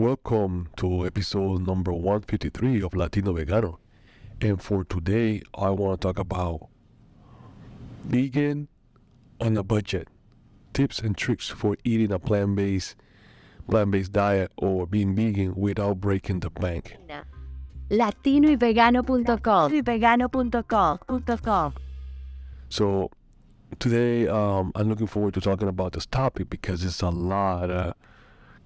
Welcome to episode number 153 of Latino Vegano. And for today, I want to talk about vegan on a budget. Tips and tricks for eating a plant-based diet or being vegan without breaking the bank. latinoyvegano.com. So today, I'm looking forward to talking about this topic because there's a lot of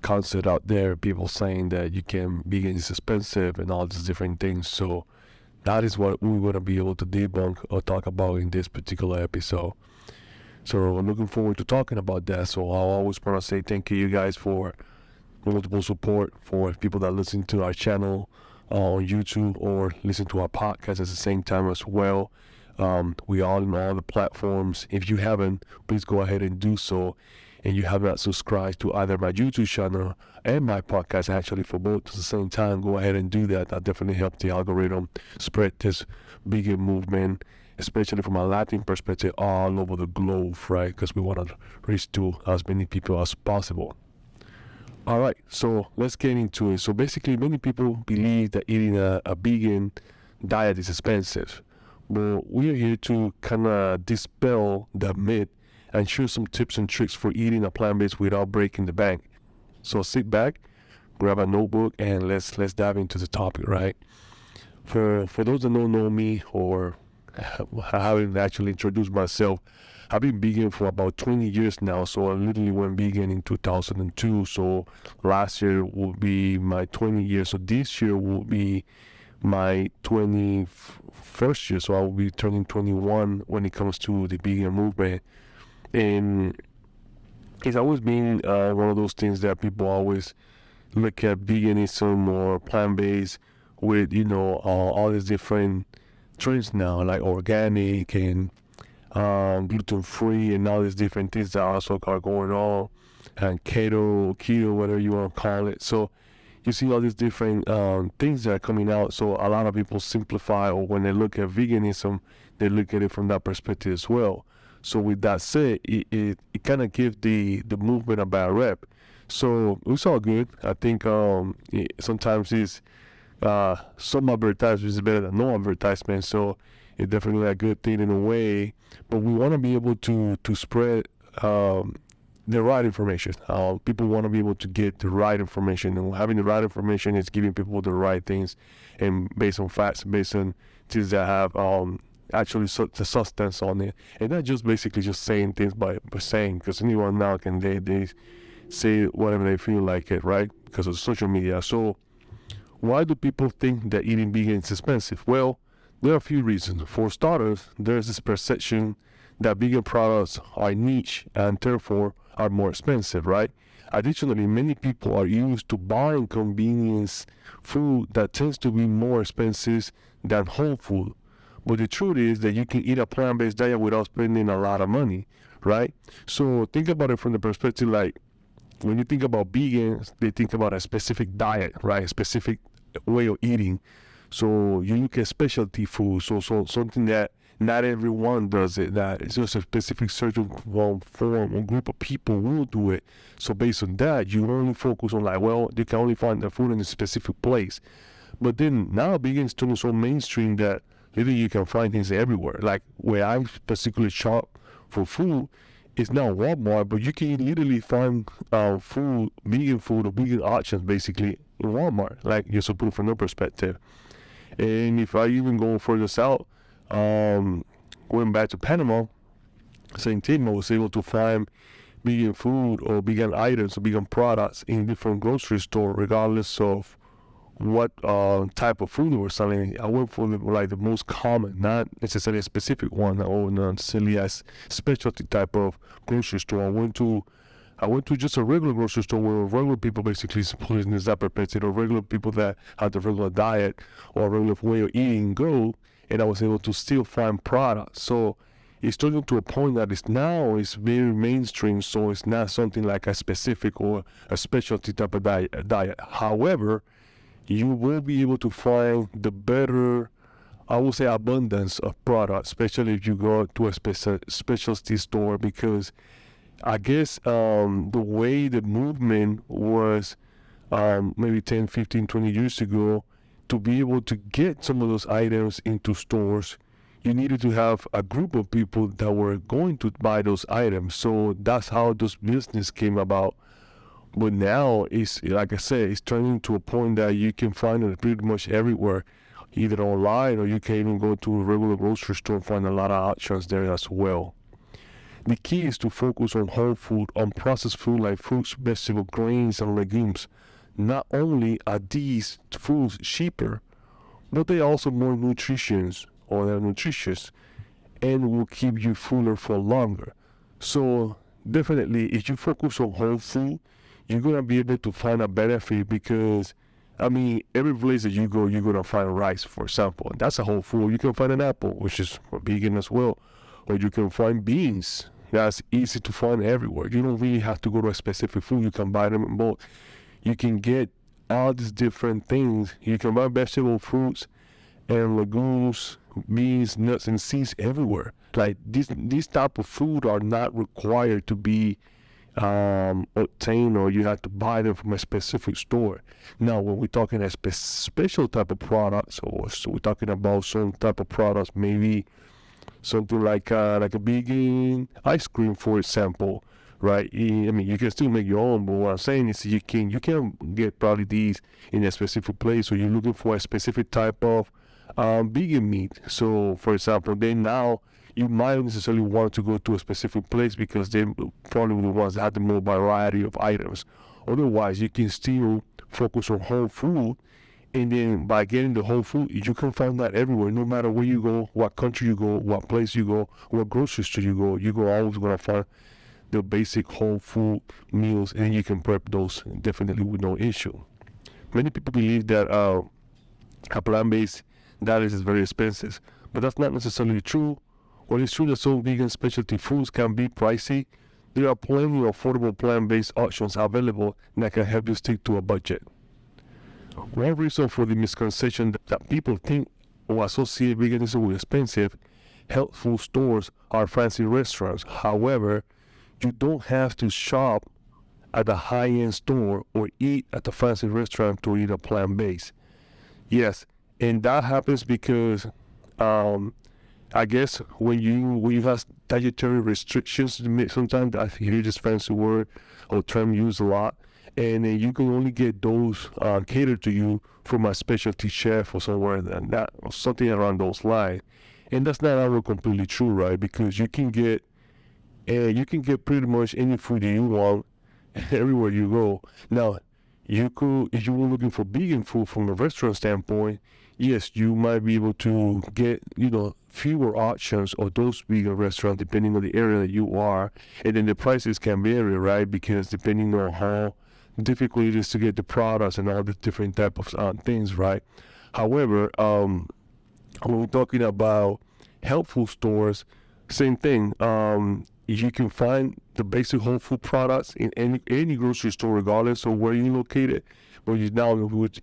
concept out there, people saying that vegan is expensive and all these different things. So that is what we want to be able to debunk or talk about in this particular episode. So I'm looking forward to talking about that. So I always want to say thank you guys for multiple support, for people that listen to our channel on YouTube or listen to our podcast at the same time as well. We are on all the platforms. If you haven't, please go ahead and do so. And you have not subscribed to either my YouTube channel and my podcast, actually for both at the same time, go ahead and do that. That definitely helps the algorithm spread this vegan movement, especially from a Latin perspective, all over the globe, right? Because we want to reach to as many people as possible. All right, so let's get into it. So basically, many people believe that eating a vegan diet is expensive. But we are here to kind of dispel that myth and share some tips and tricks for eating a plant-based without breaking the bank. So sit back, grab a notebook, and let's dive into the topic, right? For those that don't know me or haven't actually introduced myself, I've been vegan for about 20 years now. So I literally went vegan in 2002. So last year will be my 20 years. So this year will be my 21st year. So I will be turning 21 when it comes to the vegan movement. And it's always been one of those things that people always look at veganism or plant-based with, all these different trends now, like organic and gluten-free and all these different things that also are going on, and keto, whatever you want to call it. So you see all these different things that are coming out. So a lot of people simplify, or when they look at veganism, they look at it from that perspective as well. So with that said, it kind of gives the movement a bad rep. So it's all good. I think sometimes it's some advertisement is better than no advertisement. So it's definitely a good thing in a way. But we want to be able to spread the right information. People want to be able to get the right information. And having the right information is giving people the right things, and based on facts, based on things that have actually the substance on it, and not just basically just saying things by saying, because anyone now can they say whatever they feel like it, right? Because of social media. So why do people think that eating vegan is expensive? Well, there are a few reasons. For starters, there's this perception that vegan products are niche and therefore are more expensive, right? Additionally, many people are used to buying convenience food that tends to be more expensive than whole food. But the truth is that you can eat a plant-based diet without spending a lot of money, right? So think about it from the perspective, like when you think about vegans, they think about a specific diet, right? A specific way of eating. So you look at specialty food, so something that not everyone does it, that it's just a specific certain form or group of people will do it. So based on that, you only focus on you can only find the food in a specific place. But then now vegans turning so mainstream that literally you can find things everywhere. Like where I particularly shop for food is now Walmart, but you can literally find vegan food or vegan options basically in Walmart, like just to put it from their perspective. And if I even go further south, going back to Panama, same thing, I was able to find vegan food or vegan items or vegan products in different grocery stores, regardless of what type of food they were selling. I went for the most common, not necessarily a specific one, or not necessarily a specialty type of grocery store. I went to just a regular grocery store where regular people basically put in this perspective, or regular people that had the regular diet or regular way of eating go, and I was able to still find products. So it's turning to a point that it's very mainstream, so it's not something like a specific or a specialty type of diet. However, you will be able to find the better, I would say, abundance of products, especially if you go to a specialty store, because I guess the way the movement was maybe 10, 15, 20 years ago, to be able to get some of those items into stores, you needed to have a group of people that were going to buy those items. So that's how those business came about. But now it's, like I said, it's turning to a point that you can find it pretty much everywhere, either online or you can even go to a regular grocery store and find a lot of options there as well. The key is to focus on whole food, on processed food like fruits, vegetables, grains, and legumes. Not only are these foods cheaper, but they are also more nutritious, or they're nutritious, and will keep you fuller for longer. So definitely, if you focus on whole food, you're gonna be able to find a benefit because, I mean, every place that you go, you're gonna find rice, for example. That's a whole food. You can find an apple, which is vegan as well, or you can find beans. That's easy to find everywhere. You don't really have to go to a specific food. You can buy them in bulk. You can get all these different things. You can buy vegetable, fruits, and legumes, beans, nuts, and seeds everywhere. Like these type of food are not required to be obtained, or you have to buy them from a specific store. Now, when we're talking a special type of products, or so we're talking about some type of products, maybe something like a vegan ice cream, for example, right? I mean, you can still make your own, but what I'm saying is you can get probably these in a specific place, or you're looking for a specific type of vegan meat. So, for example, then now you might not necessarily want to go to a specific place because they're probably the ones that have the more variety of items. Otherwise, you can still focus on whole food, and then by getting the whole food, you can find that everywhere, no matter where you go, what country you go, what place you go, what grocery store you go. You're always gonna find the basic whole food meals, and you can prep those definitely with no issue. Many people believe that a plant-based diet is very expensive, but that's not necessarily true. While it's true that some vegan specialty foods can be pricey, there are plenty of affordable plant-based options available that can help you stick to a budget. One reason for the misconception that people think or associate veganism with expensive, health food stores are fancy restaurants. However, you don't have to shop at a high-end store or eat at a fancy restaurant to eat a plant-based. Yes, and that happens because I guess when you have dietary restrictions, sometimes I hear this fancy word or term used a lot, and then you can only get those catered to you from a specialty chef or somewhere and that or something around those lines. And that's not ever completely true, right? Because you can get pretty much any food that you want everywhere you go. Now, you could, if you were looking for vegan food from a restaurant standpoint, yes, you might be able to get, fewer options of those vegan restaurants depending on the area that you are. And then the prices can vary, right? Because depending on how difficult it is to get the products and all the different type of things, right? However, when we're talking about health food stores, same thing. You can find the basic whole food products in any grocery store, regardless of where you're located. But you now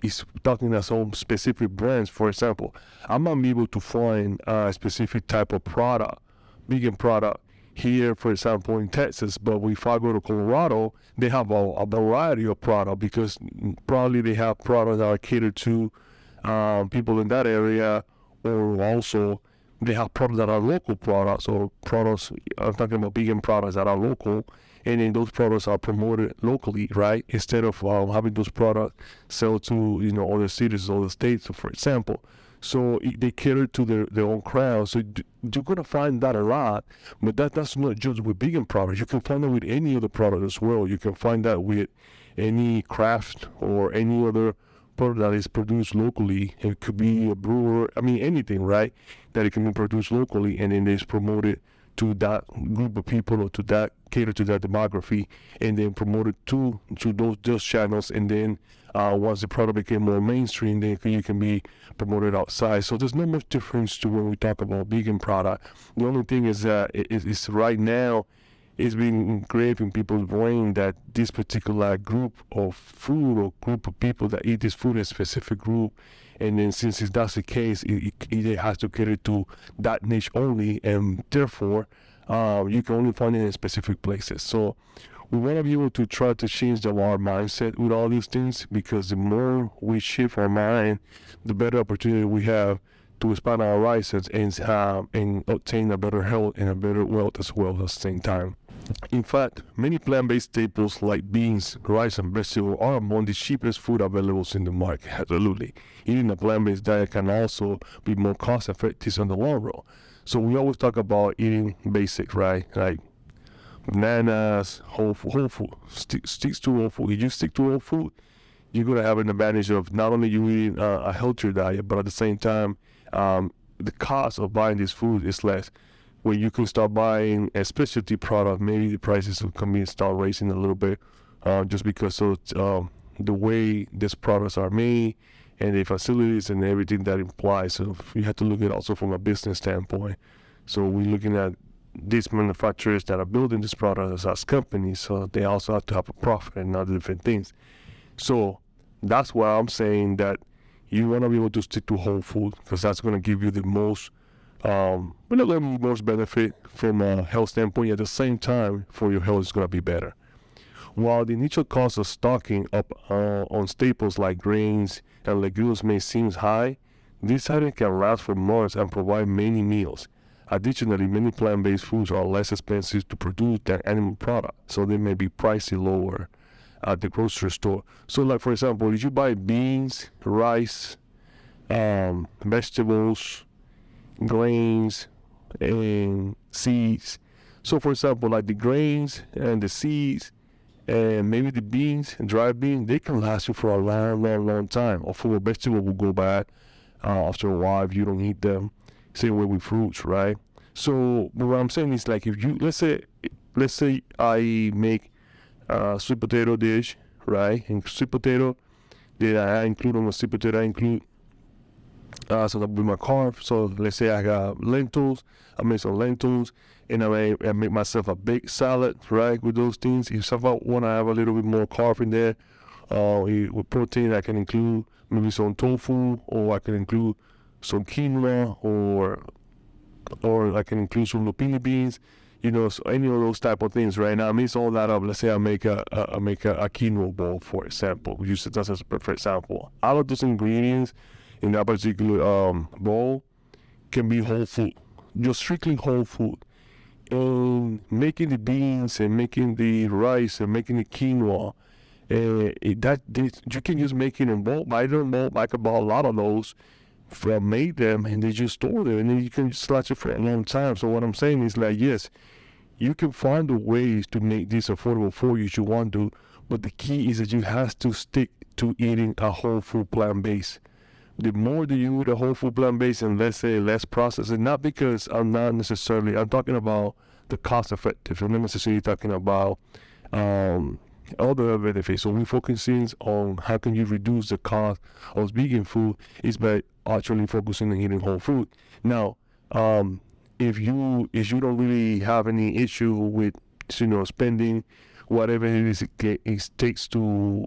is talking about some specific brands. For example, I might be able to find a specific type of product, vegan product, here, for example, in Texas. But if I go to Colorado, they have a variety of product because probably they have products that are catered to people in that area, or also they have products that are local products, or products, I'm talking about vegan products that are local, and then those products are promoted locally, right? Instead of having those products sell to, other cities, other states, for example. So they cater to their own crowd. So you're going to find that a lot, but that's not just with vegan products. You can find that with any other product as well. You can find that with any craft or any other product that is produced locally. It could be a brewer, anything, right? That it can be produced locally, and then it's promoted to that group of people, or to that, cater to that demography, and then promoted to those channels. And then once the product became more mainstream, then you can be promoted outside. So there's not much difference to when we talk about vegan product. The only thing is that it's right now it's being engraved in people's brain that this particular group of food or group of people that eat this food in a specific group, and then since that's the case, it has to cater to that niche only, and therefore you can only find it in specific places. So we want to be able to try to change our mindset with all these things, because the more we shift our mind, the better opportunity we have to expand our horizons and obtain a better health and a better wealth as well at the same time. In fact, many plant-based staples like beans, rice, and vegetables are among the cheapest food available in the market. Absolutely. Eating a plant-based diet can also be more cost-effective in the long run. So we always talk about eating basics, right? Like bananas, whole food. Sticks to whole food. If you stick to whole food, you're going to have an advantage of not only you eating a healthier diet, but at the same time, the cost of buying this food is less. When you can start buying a specialty product, maybe the prices will come in, start raising a little bit, just because of the way these products are made and the facilities and everything that implies. So you have to look at it also from a business standpoint. So we're looking at these manufacturers that are building these products as companies, so they also have to have a profit and other different things. So that's why I'm saying that you want to be able to stick to whole food, because that's going to give you the most most benefit from a health standpoint. At the same time, for your health is going to be better. While the initial cost of stocking up on staples like grains and legumes may seem high, this item can last for months and provide many meals. Additionally, many plant-based foods are less expensive to produce than animal products, so they may be pricey lower at the grocery store. So like, for example, if you buy beans, rice, vegetables, grains, and seeds. So for example, like the grains and the seeds and maybe the beans, dried beans, they can last you for a long time. Or for a vegetable will go bad after a while if you don't eat them. Same way with fruits, right? So what I'm saying is, like, if you let's say I make a sweet potato dish, right? And sweet potato, then I include on the sweet potato, I include so that with my carb. So let's say I got lentils, I make some lentils, and I make myself a big salad, right, with those things. If I want to have a little bit more carb in there, with protein, I can include maybe some tofu, or I can include some quinoa, or I can include some lupini beans, so any of those type of things, right? Now I mix all that up. Let's say I make a quinoa bowl, for example. We use it as a perfect example. All of those ingredients in that particular bowl can be whole food, just strictly whole food. And making the beans and making the rice and making the quinoa, you can just make it in bulk. I don't know, like, about a lot of those. Made them and they just store them, and then you can just slatch it for a long time. So what I'm saying is, like, yes, you can find the ways to make this affordable for you if you want to, but the key is that you have to stick to eating a whole food plant-based. The more that you eat a whole food plant-based and, let's say, less processed, and not because I'm talking about the cost effective. I'm not necessarily talking about other benefits. So we're focusing on how can you reduce the cost of vegan food is by actually focusing on eating whole food. Now, if you don't really have any issue with spending whatever it is it takes to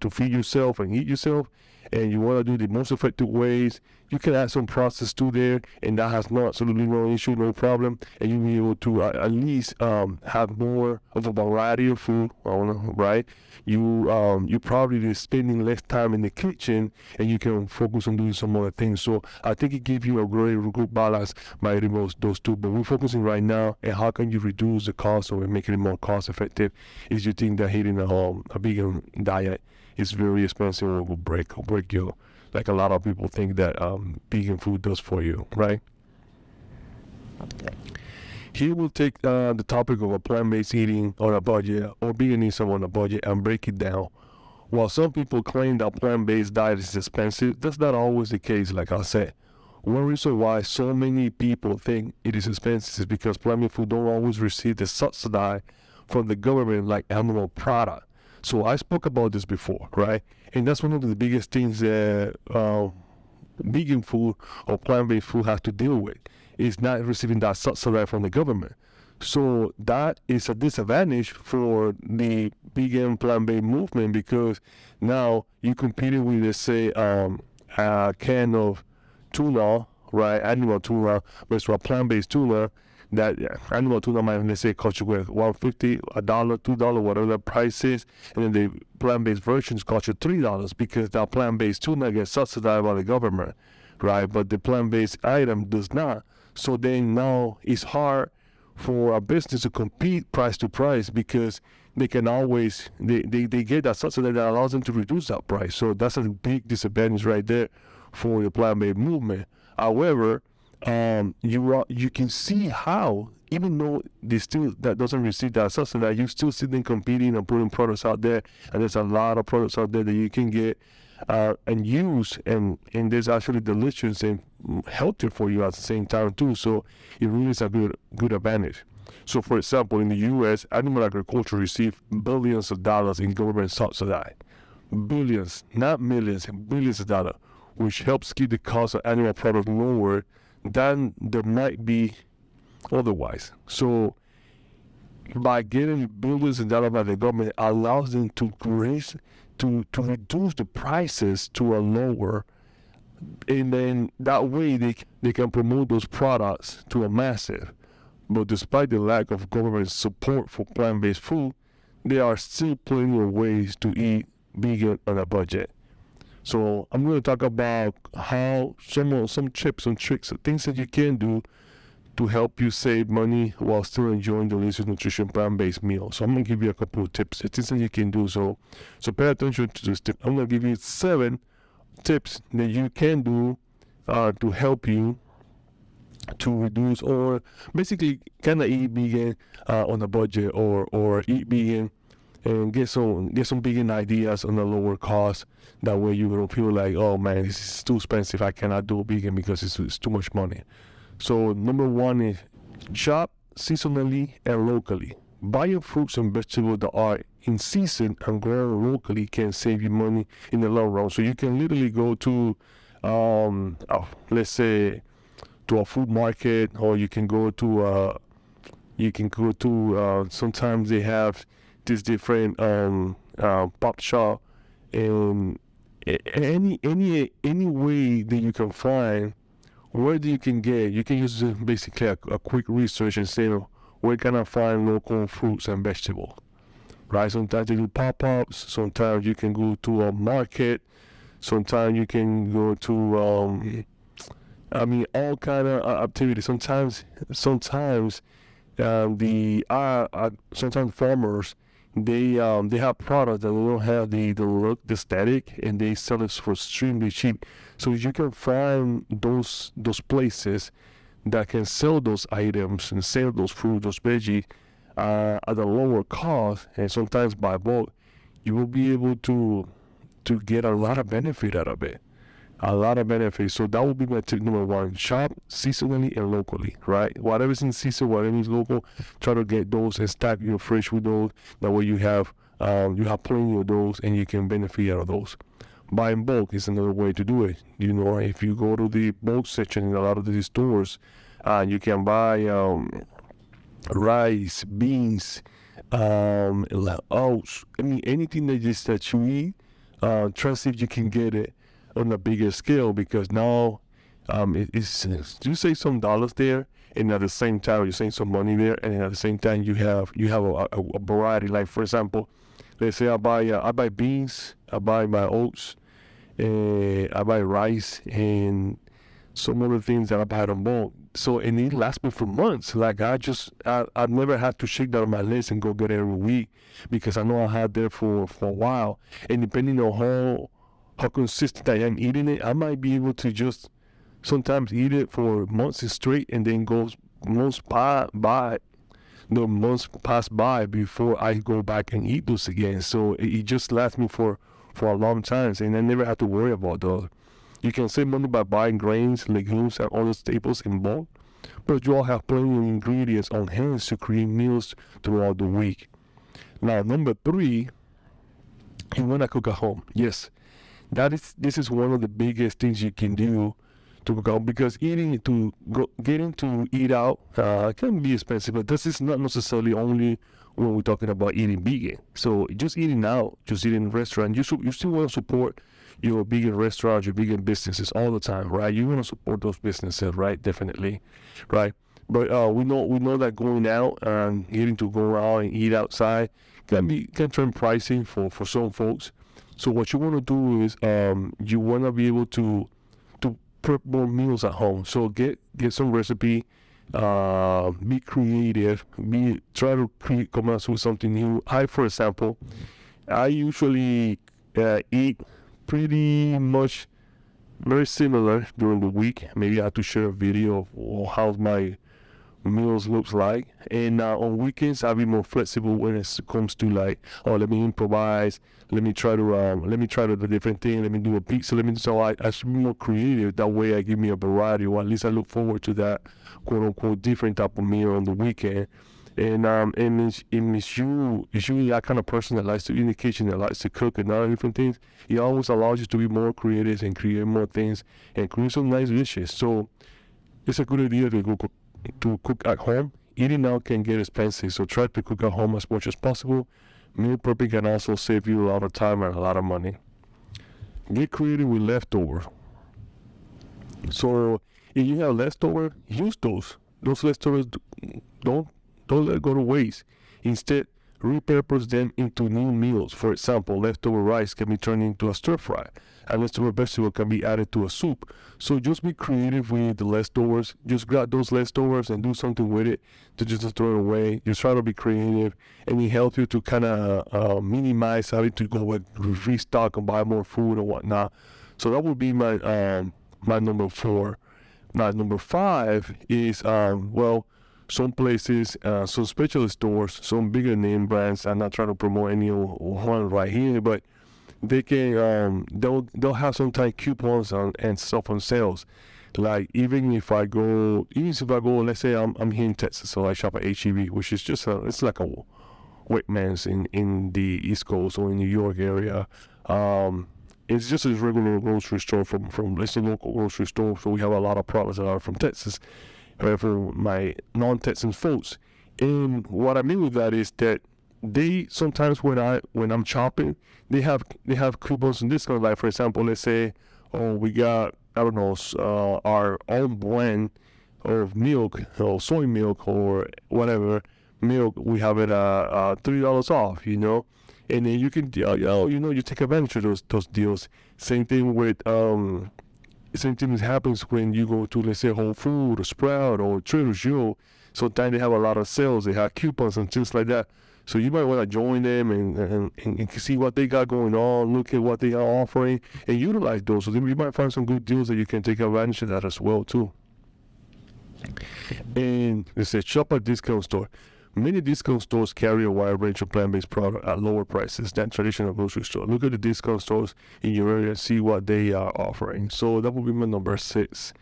feed yourself and eat yourself, and you want to do the most effective ways, you can add some process to there, and that has absolutely no issue, no problem, and you'll be able to at least have more of a variety of food, right? You probably be spending less time in the kitchen, and you can focus on doing some other things. So I think it gives you a very good balance by eating those two. But we're focusing right now on how can you reduce the cost or making it more cost effective. If you think that eating a vegan diet is very expensive or will break you, like a lot of people think that vegan food does for you, right? Here we'll take the topic of a plant-based eating on a budget, or veganism on a budget, and break it down. While some people claim that plant-based diet is expensive, that's not always the case. Like I said, one reason why so many people think it is expensive is because plant-based food don't always receive the subsidy from the government like animal product. So I spoke about this before, right? And that's one of the biggest things that vegan food or plant-based food has to deal with, is not receiving that subsidy from the government. So that is a disadvantage for the vegan plant-based movement, because now you competing with, let's say, a can of tuna, right, animal tuna, versus a plant-based tuna. that animal tuna might, let's say, cost you $1.50, $1, $2, whatever the price is, and then the plant-based versions cost you $3 because that plant-based tuna gets subsidized by the government, right? But the plant-based item does not. So then now it's hard for a business to compete price to price because they can always they get that subsidy that allows them to reduce that price. So that's a big disadvantage right there for the plant-based movement. However, you can see how even though they still that doesn't receive that subsidy, you still see them competing and putting products out there, and there's a lot of products out there that you can get and use, and there's actually delicious and healthier for you at the same time too. So it really is a good advantage. So for example, in the U.S., animal agriculture receives billions of dollars in government subsidy. Billions, not millions, billions of dollars, which helps keep the cost of animal products lower than there might be otherwise. So by getting billions of dollars by the government allows them to raise to reduce the prices to a lower, and then that way they can promote those products to a massive. But despite the lack of government support for plant-based food, there are still plenty of ways to eat vegan on a budget. So I'm going to talk about how some tips and tricks, things that you can do to help you save money while still enjoying delicious nutrition plant-based meal. So I'm going to give you a couple of tips, things that you can do. So pay attention to this tip. I'm going to give you 7 tips that you can do to help you to reduce or basically kind of eat vegan on a budget, or eat vegan and get some vegan ideas on a lower cost. That way you don't feel like, oh man, this is too expensive, I cannot do vegan because it's too much money. So number 1 is shop seasonally and locally. Buying fruits and vegetables that are in season and grown locally can save you money in the long run. So you can literally go to let's say to a food market, or you can go to sometimes they have this different pop shop, and any way that you can find where you can use basically a quick research and say, where can I find local fruits and vegetables, right? Sometimes they do pop-ups, sometimes you can go to a market, sometimes you can go to all kind of activities. Sometimes sometimes farmers they have products that don't have the look, the aesthetic, and they sell it for extremely cheap. So you can find those places that can sell those items and sell those fruits, those veggies at a lower cost, and sometimes by bulk, you will be able to get a lot of benefit out of it. A lot of benefits. So that would be my tip number 1. Shop seasonally and locally, right? Whatever's in season, whatever is local, try to get those and stack your fridge with those. That way you have plenty of those and you can benefit out of those. Buying bulk is another way to do it. If you go to the bulk section in a lot of these stores, you can buy rice, beans, oats. Anything that you eat. Try to see if you can get it on a bigger scale, because now you save some dollars there, and at the same time you save some money there, and at the same time you have a variety. Like for example, let's say I buy beans, I buy my oats, I buy rice, and some other things that I buy on bulk. So, and it lasts me for months. Like I've never had to shake that on my list and go get it every week, because I know I had there for a while. And depending on how consistent I am eating it, I might be able to just sometimes eat it for months straight, and then months pass by before I go back and eat those again. So it just lasts me for a long time, and I never have to worry about those. You can save money by buying grains, legumes, and other staples in bulk, but you all have plenty of ingredients on hand to create meals throughout the week. Now, number 3, you want to cook at home. Yes, this is one of the biggest things you can do to cook out, because getting to eat out can be expensive, but this is not necessarily only when we're talking about eating vegan. So just eating out, just eating in a restaurant, you still want to support your vegan restaurants, your vegan businesses all the time, right? You want to support those businesses, right? Definitely, right? But we know that going out and getting to go out and eat outside can turn pricey for some folks. So what you want to do is you want to be able to prep more meals at home. So get some recipe, be creative, try to come up with something new. For example, I usually eat pretty much very similar during the week. Maybe I have to share a video of how my meals looks like. And on weekends I'll be more flexible when it comes to like, oh, let me improvise, let me try to do different thing, let me do a pizza, so I should be more creative. That way I give me a variety, or at least I look forward to that quote unquote different type of meal on the weekend. And it's you that kind of person that likes to eat in the kitchen, that likes to cook and all different things. It always allows you to be more creative and create more things and create some nice dishes. So it's a good idea to cook at home. Eating out can get expensive, so try to cook at home as much as possible. Meal prepping can also save you a lot of time and a lot of money. Get creative with leftover. So if you have leftover, use those. Those leftovers, don't let it go to waste. Instead, repurpose them into new meals. For example, leftover rice can be turned into a stir fry, and leftover vegetable can be added to a soup. So just be creative with the leftovers. Just grab those leftovers and do something with it, to just throw it away. Just try to be creative, and it helps you to kind of minimize having to go and restock and buy more food and whatnot. So that would be my number 4. Now number 5 is some places, some specialty stores, some bigger name brands. I'm not trying to promote any one right here, but they can they'll have sometimes coupons and stuff on sales. Like even if I go, let's say I'm here in Texas, so I shop at HEB, which is just it's like a Whitman's in the East Coast or in New York area. It's just a regular grocery store from let's say local grocery store. So we have a lot of products that are from Texas, for my non-Texan folks. And what I mean with that is that they sometimes when I'm shopping, they have coupons and discounts. Like for example, let's say, oh, we got, I don't know, our own blend of milk or soy milk or whatever milk, we have it $3 off, and then you can you take advantage of those deals. Same thing happens when you go to, let's say, Whole Foods or Sprout or Trader Joe. Sometimes they have a lot of sales, they have coupons and things like that. So you might want to join them and see what they got going on, look at what they are offering, and utilize those. So then you might find some good deals that you can take advantage of that as well too. And they say shop at discount store. Many discount stores carry a wide range of plant-based products at lower prices than traditional grocery stores. Look at the discount stores in your area and see what they are offering. So that would be my number 6.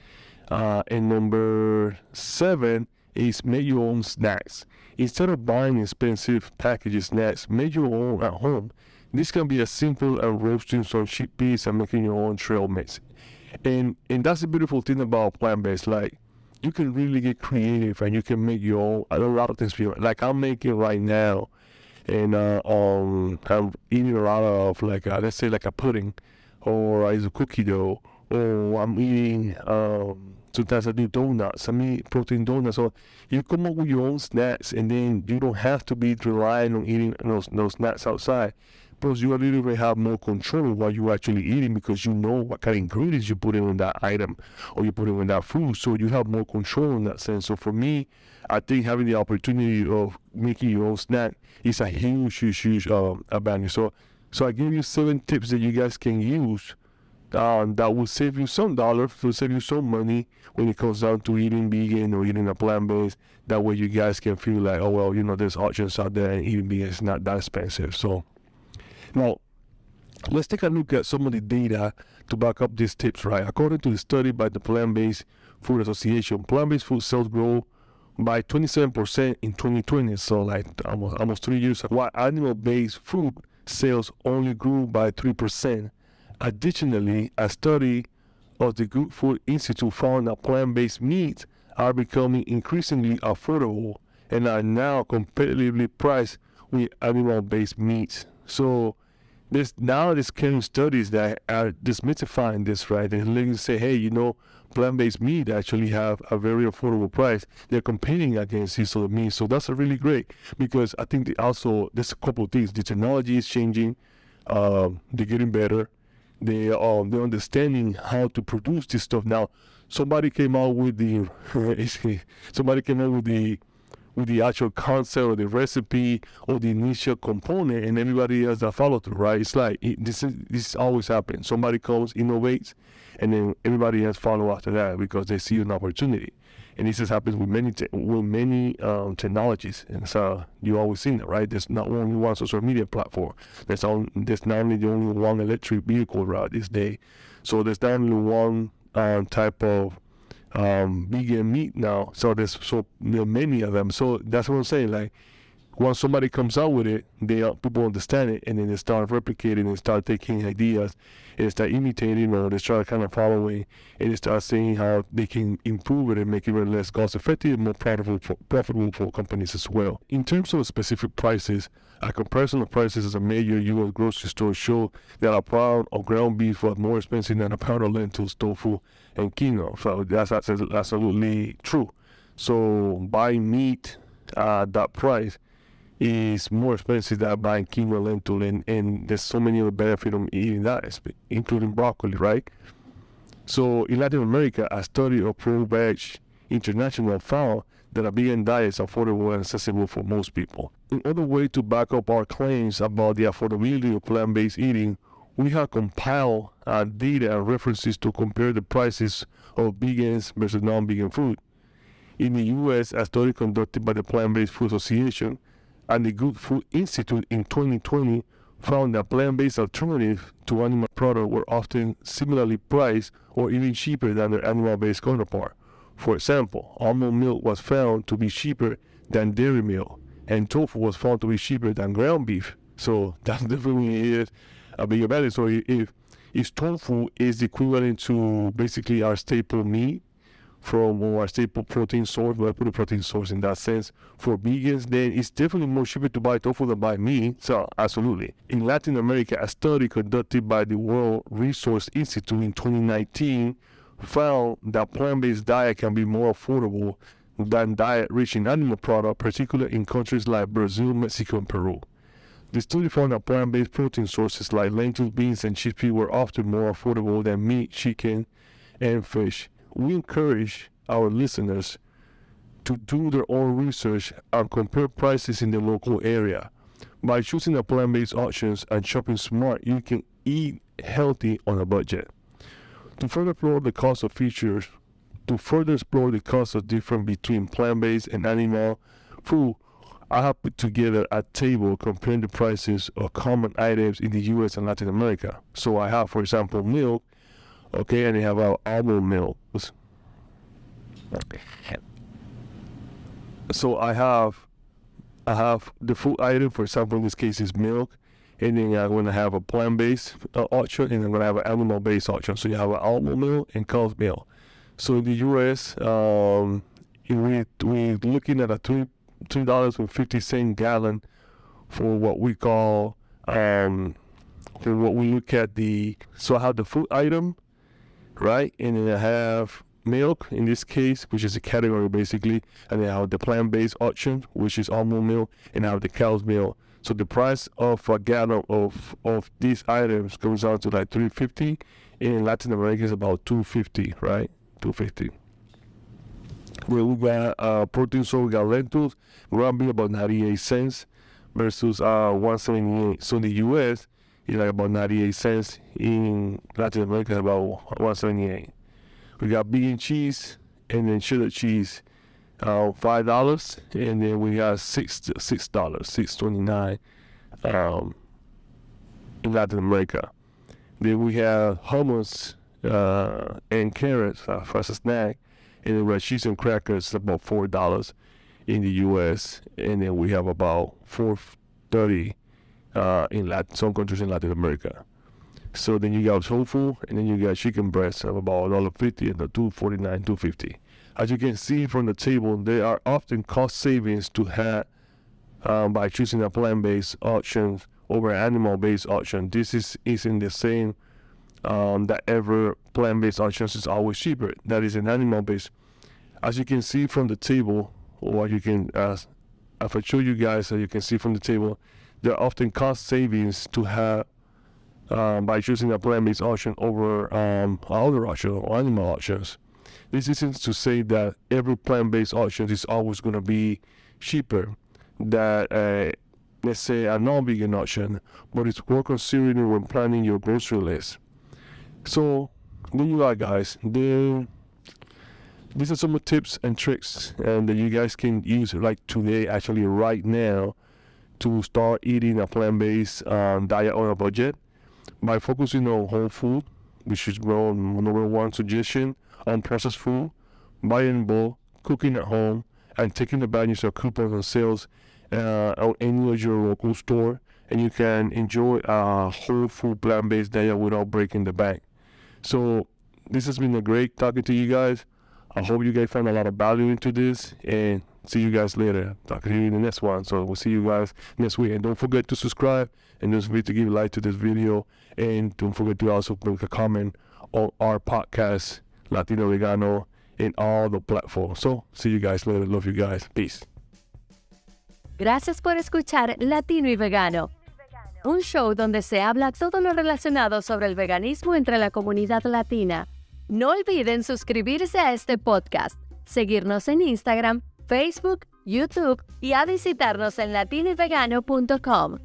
And number 7 is make your own snacks. Instead of buying expensive packaged snacks, make your own at home. This can be as simple as roasting some chickpeas and making your own trail mix. And that's the beautiful thing about plant-based. Like, you can really get creative and you can make your own. A lot of things for you. Like I'm making right now, and I'm eating a lot of let's say like a pudding, or it's a cookie dough, or I'm eating sometimes I do donuts. I mean protein donuts. So you come up with your own snacks, and then you don't have to be relying on eating those snacks outside. Plus, you a little bit have more control of what you're actually eating, because you know what kind of ingredients you put in that item or you put in that food. So you have more control in that sense. So for me, I think having the opportunity of making your own snack is a huge advantage. So I give you 7 tips that you guys can use that will save you some dollars, will save you some money when it comes down to eating vegan or eating a plant-based. That way you guys can feel like, oh, well, there's options out there and eating vegan is not that expensive. So now, let's take a look at some of the data to back up these tips, right? According to the study by the Plant-Based Food Association, plant-based food sales grow by 27% in 2020, so like almost 3 years ago, while animal-based food sales only grew by 3%. Additionally, a study of the Good Food Institute found that plant-based meats are becoming increasingly affordable and are now competitively priced with animal-based meats. So there's current studies that are demystifying this, right? And letting you say, hey, plant-based meat actually have a very affordable price. They're competing against this sort of meat, so that's a really great, because I think there's a couple of things. The technology is changing, they're getting better. They're understanding how to produce this stuff now. Somebody came out with the somebody came out with the actual concept or the recipe or the initial component, and everybody else that follow through, right? It's like this always happens. Somebody comes, innovates, and then everybody else follow after that because they see an opportunity. And this just happens with many technologies, and so you always seen that, right? There's not only one social media platform. There's not only the only one electric vehicle route this day. So there's not only one type of vegan meat now. So there are many of them. So that's what I'm saying. Like, once somebody comes out with it, people understand it, and then they start replicating and start taking ideas and start imitating, or they start kind of following, and they start seeing how they can improve it and make it even less cost effective and more profitable for companies as well. In terms of specific prices, a comparison of prices as a major U.S. grocery store show that a pound of ground beef was more expensive than a pound of lentils, tofu, and quinoa. So that's absolutely true. So buying meat at that price is more expensive than buying quinoa, lentil, and there's so many other benefits of eating that, including broccoli, right? So in Latin America, a study of Pro-Veg International found that a vegan diet is affordable and accessible for most people. In other way to back up our claims about the affordability of plant-based eating, we have compiled data and references to compare the prices of vegans versus non-vegan food. In the U.S., a study conducted by the Plant-Based Food Association and the Good Food Institute in 2020 found that plant-based alternatives to animal products were often similarly priced or even cheaper than their animal-based counterpart. For example, almond milk was found to be cheaper than dairy milk, and tofu was found to be cheaper than ground beef. So that definitely is a big advantage. So if tofu is equivalent to basically our staple meat, from our staple protein source, but I put a protein source in that sense. For vegans, then it's definitely more cheaper to buy tofu than buy meat. So absolutely. In Latin America, a study conducted by the World Resource Institute in 2019 found that plant-based diet can be more affordable than diet rich in animal products, particularly in countries like Brazil, Mexico, and Peru. The study found that plant-based protein sources like lentils, beans, and chickpeas were often more affordable than meat, chicken, and fish. We encourage our listeners to do their own research and compare prices in the local area. By choosing the plant-based options and shopping smart, you can eat healthy on a budget. To further explore the cost of difference between plant-based and animal food, I have put together a table comparing the prices of common items in the U.S. and Latin America. So I have, for example, milk. Okay, and they have our almond milk. So I have the food item, for example, in this case is milk, and then I'm going to have a plant-based option, and I'm going to have an animal-based option. So you have an almond milk and cow's milk. So in the U.S., we're looking at a $3.50 gallon for what we call so I have the food item, right? And then I have milk in this case, which is a category basically, and then I have the plant-based option, which is almond milk, and I have the cow's milk. So the price of a gallon of these items comes out to like $3.50. In Latin America is about $2.50, right? $2.50. Where we got protein source, we got lentils, ground beef about 98 cents versus 178. So in the US, it's like about 98 cents. In Latin America, it's about 178. We got vegan cheese and then cheddar cheese, $5, and then we got $6.29 in Latin America. Then we have hummus and carrots as a snack, and then we have cheese and crackers about $4 in the U.S. And then we have about $4.30 in some countries in Latin America. So then you got tofu, and then you got chicken breast of about $1.50 and the $2.49, $2.50. As you can see from the table, there are often cost savings to have by choosing a plant-based options over animal-based option. This isn't the same that ever plant-based options is always cheaper. That is an animal-based. As you can see from the table, or you can, if I show you guys, so you can see from the table, there are often cost savings to have by choosing a plant-based option over other options or animal options. This isn't to say that every plant-based option is always going to be cheaper than let's say a non-vegan option, but it's worth considering when planning your grocery list. So there you are, guys. These are some tips and tricks and that you guys can use like today, actually right now, to start eating a plant-based diet on a budget by focusing on whole food, which is my number one suggestion, on processed food, buying in bulk, cooking at home, and taking advantage of coupons and sales on any of your local store, and you can enjoy a whole food plant-based diet without breaking the bank. So this has been a great talking to you guys. I hope you guys found a lot of value into this, and see you guys later. Talking to you in the next one. So we'll see you guys next week, and don't forget to subscribe, and don't forget to give a like to this video, and don't forget to also make a comment on our podcast, Latino Vegano, in all the platforms. So see you guys later. Love you guys. Peace. Gracias por escuchar Latino y Vegano, un show donde se habla todo lo relacionado sobre el veganismo entre la comunidad latina. No olviden suscribirse a este podcast, seguirnos en Instagram, Facebook, YouTube y a visitarnos en latinoyvegano.com.